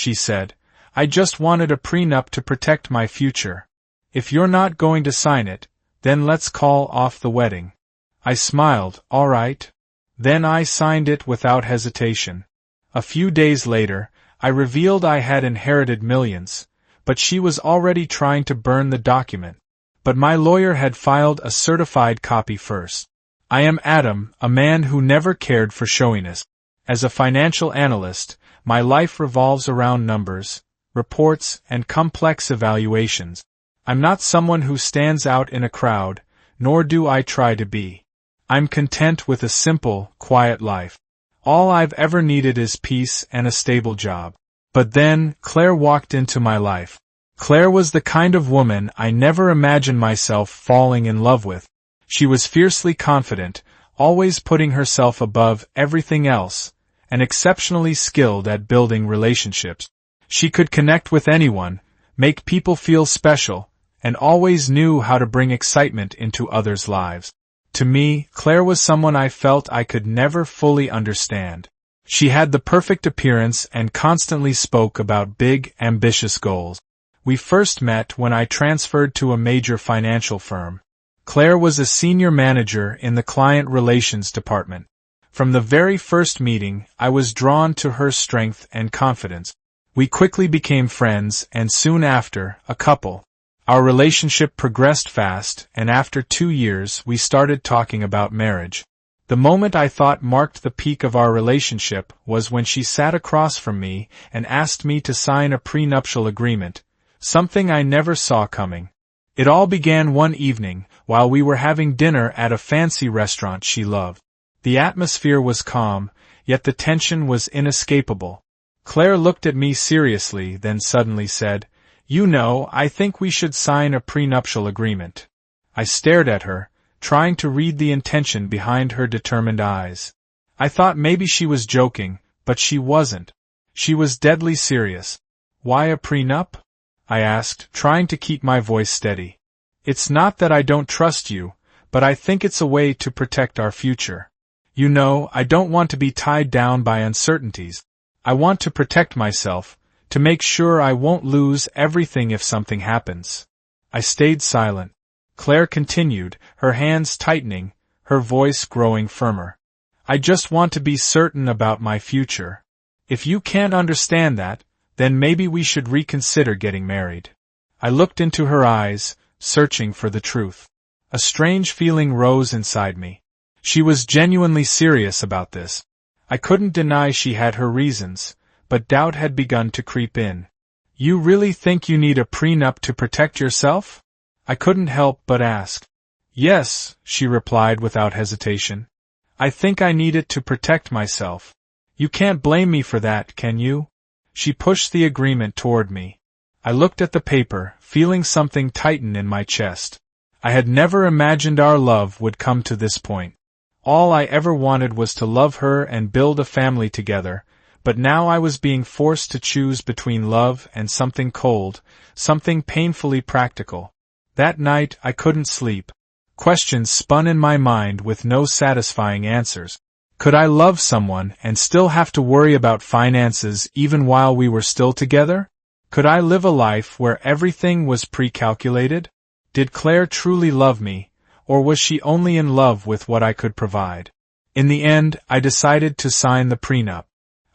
she said. "I just wanted a prenup to protect my future. If you're not going to sign it, then let's call off the wedding." I smiled. "All right." Then I signed it without hesitation. A few days later, I revealed I had inherited millions, but she was already trying to burn the document. But my lawyer had filed a certified copy first. I am Adam, a man who never cared for showiness. As a financial analyst, my life revolves around numbers, reports, and complex evaluations. I'm not someone who stands out in a crowd, nor do I try to be. I'm content with a simple, quiet life. All I've ever needed is peace and a stable job. But then, Claire walked into my life. Claire was the kind of woman I never imagined myself falling in love with. She was fiercely confident, always putting herself above everything else, and exceptionally skilled at building relationships. She could connect with anyone, make people feel special, and always knew how to bring excitement into others' lives. To me, Claire was someone I felt I could never fully understand. She had the perfect appearance and constantly spoke about big, ambitious goals. We first met when I transferred to a major financial firm. Claire was a senior manager in the client relations department. From the very first meeting, I was drawn to her strength and confidence. We quickly became friends and soon after, a couple. Our relationship progressed fast, and after 2 years we started talking about marriage. The moment I thought marked the peak of our relationship was when she sat across from me and asked me to sign a prenuptial agreement, something I never saw coming. It all began one evening, while we were having dinner at a fancy restaurant she loved. The atmosphere was calm, yet the tension was inescapable. Claire looked at me seriously, then suddenly said, "You know, I think we should sign a prenuptial agreement." I stared at her, trying to read the intention behind her determined eyes. I thought maybe she was joking, but she wasn't. She was deadly serious. "Why a prenup?" I asked, trying to keep my voice steady. "It's not that I don't trust you, but I think it's a way to protect our future. You know, I don't want to be tied down by uncertainties. I want to protect myself, to make sure I won't lose everything if something happens." I stayed silent. Claire continued, her hands tightening, her voice growing firmer. "I just want to be certain about my future. If you can't understand that, then maybe we should reconsider getting married." I looked into her eyes, searching for the truth. A strange feeling rose inside me. She was genuinely serious about this. I couldn't deny she had her reasons, but doubt had begun to creep in. "You really think you need a prenup to protect yourself?" I couldn't help but ask. "Yes," she replied without hesitation. "I think I need it to protect myself. You can't blame me for that, can you?" She pushed the agreement toward me. I looked at the paper, feeling something tighten in my chest. I had never imagined our love would come to this point. All I ever wanted was to love her and build a family together, but now I was being forced to choose between love and something cold, something painfully practical. That night I couldn't sleep. Questions spun in my mind with no satisfying answers. Could I love someone and still have to worry about finances even while we were still together? Could I live a life where everything was pre-calculated? Did Claire truly love me, or was she only in love with what I could provide? In the end, I decided to sign the prenup.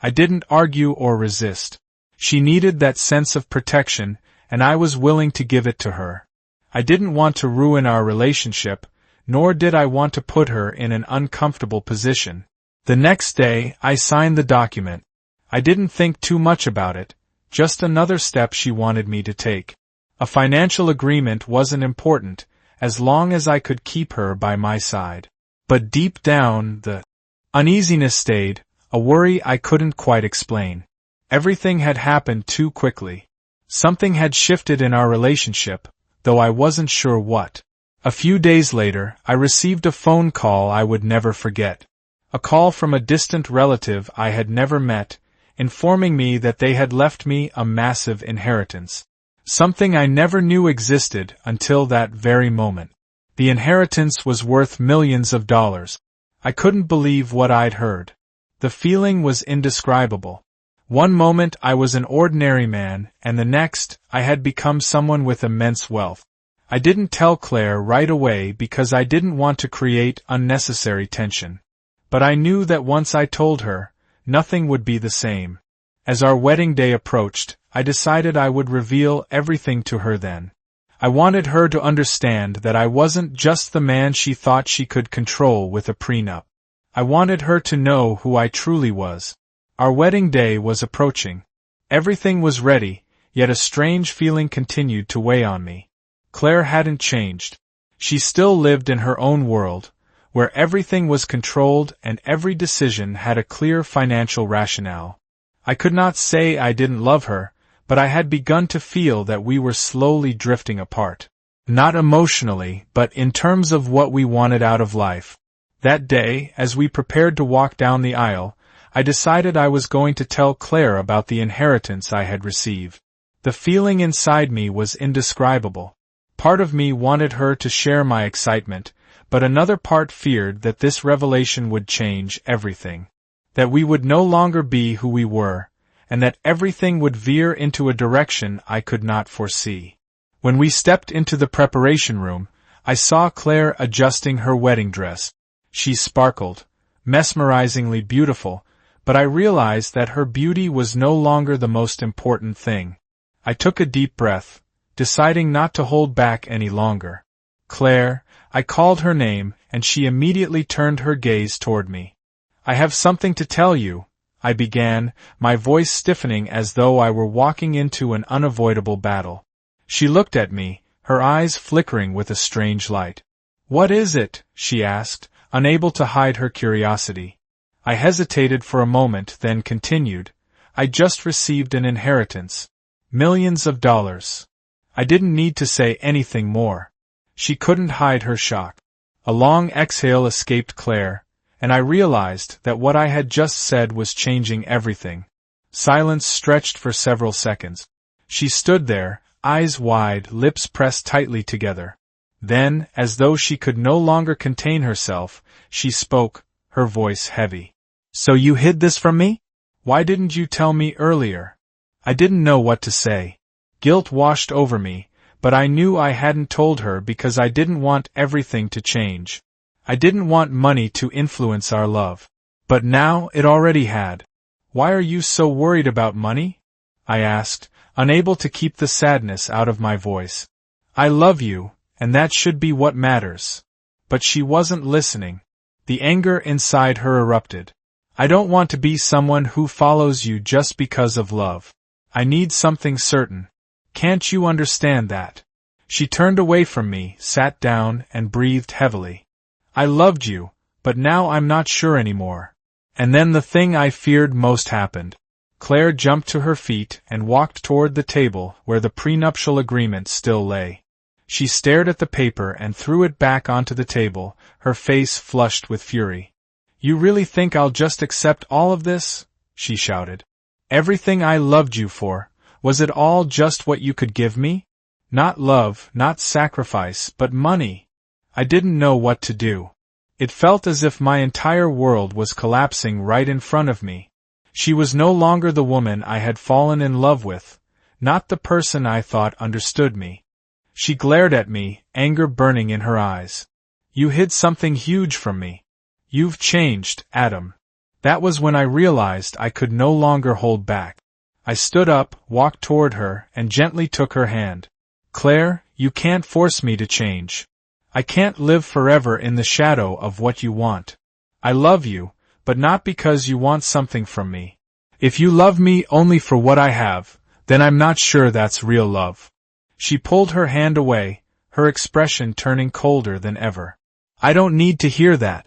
I didn't argue or resist. She needed that sense of protection, and I was willing to give it to her. I didn't want to ruin our relationship, nor did I want to put her in an uncomfortable position. The next day, I signed the document. I didn't think too much about it, just another step she wanted me to take. A financial agreement wasn't important, as long as I could keep her by my side. But deep down, the uneasiness stayed, a worry I couldn't quite explain. Everything had happened too quickly. Something had shifted in our relationship, though I wasn't sure what. A few days later, I received a phone call I would never forget. A call from a distant relative I had never met, informing me that they had left me a massive inheritance. Something I never knew existed until that very moment. The inheritance was worth millions of dollars. I couldn't believe what I'd heard. The feeling was indescribable. One moment I was an ordinary man, and the next, I had become someone with immense wealth. I didn't tell Claire right away because I didn't want to create unnecessary tension. But I knew that once I told her, nothing would be the same. As our wedding day approached, I decided I would reveal everything to her then. I wanted her to understand that I wasn't just the man she thought she could control with a prenup. I wanted her to know who I truly was. Our wedding day was approaching. Everything was ready, yet a strange feeling continued to weigh on me. Claire hadn't changed. She still lived in her own world, where everything was controlled and every decision had a clear financial rationale. I could not say I didn't love her, but I had begun to feel that we were slowly drifting apart. Not emotionally, but in terms of what we wanted out of life. That day, as we prepared to walk down the aisle, I decided I was going to tell Claire about the inheritance I had received. The feeling inside me was indescribable. Part of me wanted her to share my excitement, but another part feared that this revelation would change everything. That we would no longer be who we were, and that everything would veer into a direction I could not foresee. When we stepped into the preparation room, I saw Claire adjusting her wedding dress. She sparkled, mesmerizingly beautiful, but I realized that her beauty was no longer the most important thing. I took a deep breath, deciding not to hold back any longer. Claire, I called her name, and she immediately turned her gaze toward me. I have something to tell you, I began, my voice stiffening as though I were walking into an unavoidable battle. She looked at me, her eyes flickering with a strange light. "What is it?" she asked, unable to hide her curiosity. I hesitated for a moment, then continued, "I just received an inheritance. Millions of dollars." I didn't need to say anything more. She couldn't hide her shock. A long exhale escaped Claire, and I realized that what I had just said was changing everything. Silence stretched for several seconds. She stood there, eyes wide, lips pressed tightly together. Then, as though she could no longer contain herself, she spoke, her voice heavy. "So you hid this from me? Why didn't you tell me earlier?" I didn't know what to say. Guilt washed over me, but I knew I hadn't told her because I didn't want everything to change. I didn't want money to influence our love. But now it already had. "Why are you so worried about money?" I asked, unable to keep the sadness out of my voice. "I love you, and that should be what matters." But she wasn't listening. The anger inside her erupted. "I don't want to be someone who follows you just because of love. I need something certain. Can't you understand that?" She turned away from me, sat down, and breathed heavily. "I loved you, but now I'm not sure anymore." And then the thing I feared most happened. Claire jumped to her feet and walked toward the table where the prenuptial agreement still lay. She stared at the paper and threw it back onto the table, her face flushed with fury. "You really think I'll just accept all of this?" she shouted. "Everything I loved you for, was it all just what you could give me? Not love, not sacrifice, but money." I didn't know what to do. It felt as if my entire world was collapsing right in front of me. She was no longer the woman I had fallen in love with, not the person I thought understood me. She glared at me, anger burning in her eyes. "You hid something huge from me. You've changed, Adam." That was when I realized I could no longer hold back. I stood up, walked toward her, and gently took her hand. "Claire, you can't force me to change. I can't live forever in the shadow of what you want. I love you, but not because you want something from me. If you love me only for what I have, then I'm not sure that's real love." She pulled her hand away, her expression turning colder than ever. "I don't need to hear that.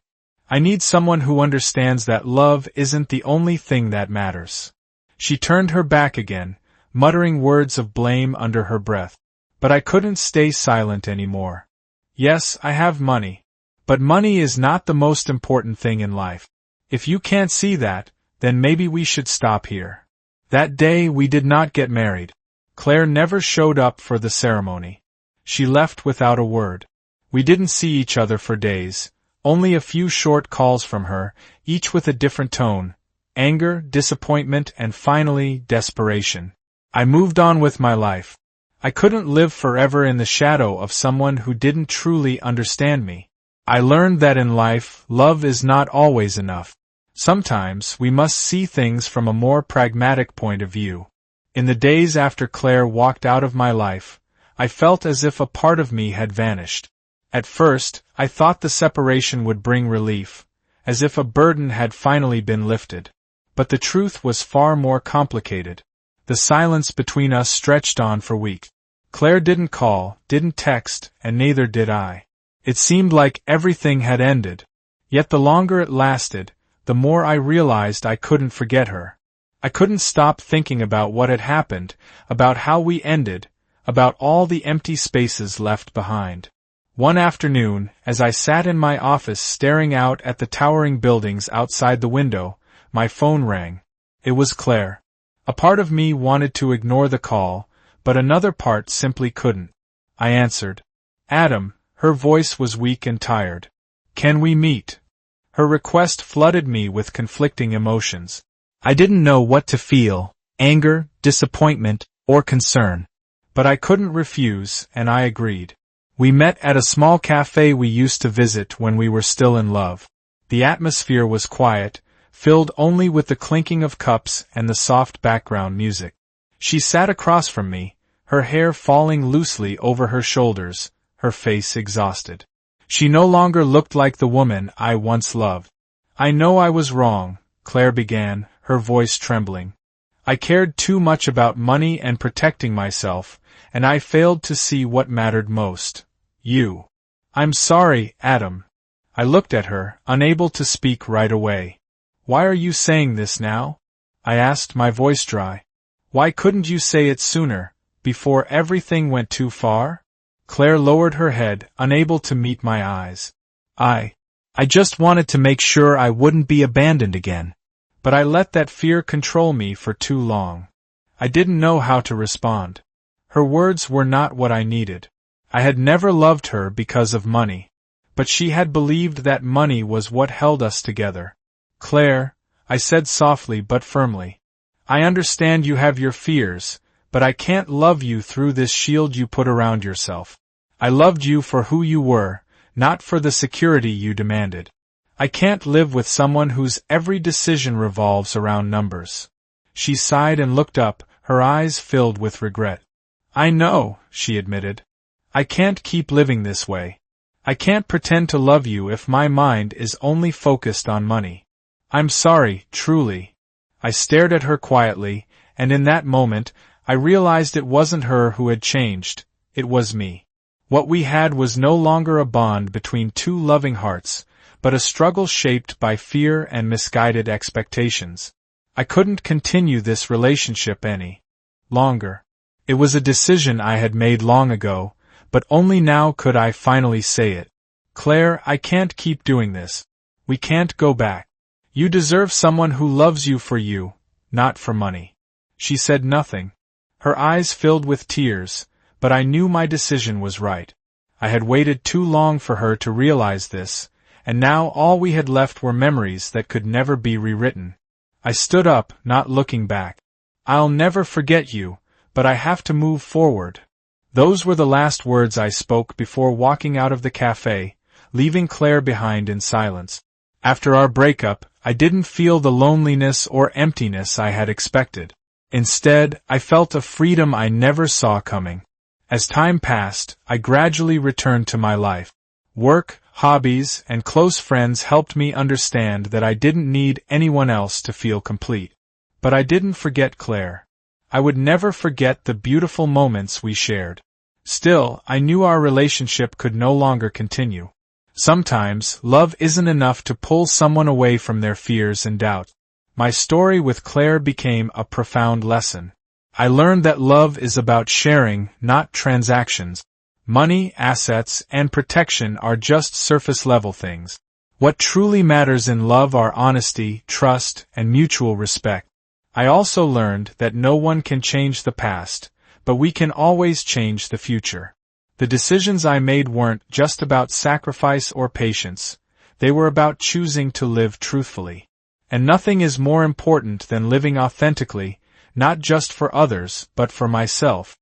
I need someone who understands that love isn't the only thing that matters." She turned her back again, muttering words of blame under her breath. But I couldn't stay silent anymore. "Yes, I have money. But money is not the most important thing in life. If you can't see that, then maybe we should stop here." That day we did not get married. Claire never showed up for the ceremony. She left without a word. We didn't see each other for days, only a few short calls from her, each with a different tone. anger, disappointment, and finally, desperation. I moved on with my life. I couldn't live forever in the shadow of someone who didn't truly understand me. I learned that in life, love is not always enough. Sometimes, we must see things from a more pragmatic point of view. In the days after Claire walked out of my life, I felt as if a part of me had vanished. At first, I thought the separation would bring relief, as if a burden had finally been lifted. But the truth was far more complicated. The silence between us stretched on for weeks. Claire didn't call, didn't text, and neither did I. It seemed like everything had ended. Yet the longer it lasted, the more I realized I couldn't forget her. I couldn't stop thinking about what had happened, about how we ended, about all the empty spaces left behind. One afternoon, as I sat in my office staring out at the towering buildings outside the window, my phone rang. It was Claire. A part of me wanted to ignore the call, but another part simply couldn't. I answered. Adam. Her voice was weak and tired. Can we meet? Her request flooded me with conflicting emotions. I didn't know what to feel, anger, disappointment, or concern. But I couldn't refuse, and I agreed. We met at a small cafe we used to visit when we were still in love. The atmosphere was quiet, filled only with the clinking of cups and the soft background music. She sat across from me, her hair falling loosely over her shoulders, her face exhausted. She no longer looked like the woman I once loved. I know I was wrong, Claire began, her voice trembling. I cared too much about money and protecting myself, and I failed to see what mattered most. You. I'm sorry, Adam. I looked at her, unable to speak right away. Why are you saying this now? I asked, my voice dry. Why couldn't you say it sooner, before everything went too far? Claire lowered her head, unable to meet my eyes. I just wanted to make sure I wouldn't be abandoned again. But I let that fear control me for too long. I didn't know how to respond. Her words were not what I needed. I had never loved her because of money. But she had believed that money was what held us together. Claire, I said softly but firmly. I understand you have your fears, but I can't love you through this shield you put around yourself. I loved you for who you were, not for the security you demanded. I can't live with someone whose every decision revolves around numbers. She sighed and looked up, her eyes filled with regret. I know, she admitted. I can't keep living this way. I can't pretend to love you if my mind is only focused on money. I'm sorry, truly. I stared at her quietly, and in that moment, I realized it wasn't her who had changed, it was me. What we had was no longer a bond between two loving hearts, but a struggle shaped by fear and misguided expectations. I couldn't continue this relationship any longer. It was a decision I had made long ago, but only now could I finally say it. Claire, I can't keep doing this. We can't go back. You deserve someone who loves you for you, not for money. She said nothing. Her eyes filled with tears, but I knew my decision was right. I had waited too long for her to realize this, and now all we had left were memories that could never be rewritten. I stood up, not looking back. I'll never forget you, but I have to move forward. Those were the last words I spoke before walking out of the cafe, leaving Claire behind in silence. After our breakup, I didn't feel the loneliness or emptiness I had expected. Instead, I felt a freedom I never saw coming. As time passed, I gradually returned to my life. Work, hobbies, and close friends helped me understand that I didn't need anyone else to feel complete. But I didn't forget Claire. I would never forget the beautiful moments we shared. Still, I knew our relationship could no longer continue. Sometimes, love isn't enough to pull someone away from their fears and doubts. My story with Claire became a profound lesson. I learned that love is about sharing, not transactions. Money, assets, and protection are just surface-level things. What truly matters in love are honesty, trust, and mutual respect. I also learned that no one can change the past, but we can always change the future. The decisions I made weren't just about sacrifice or patience, they were about choosing to live truthfully. And nothing is more important than living authentically, not just for others, but for myself.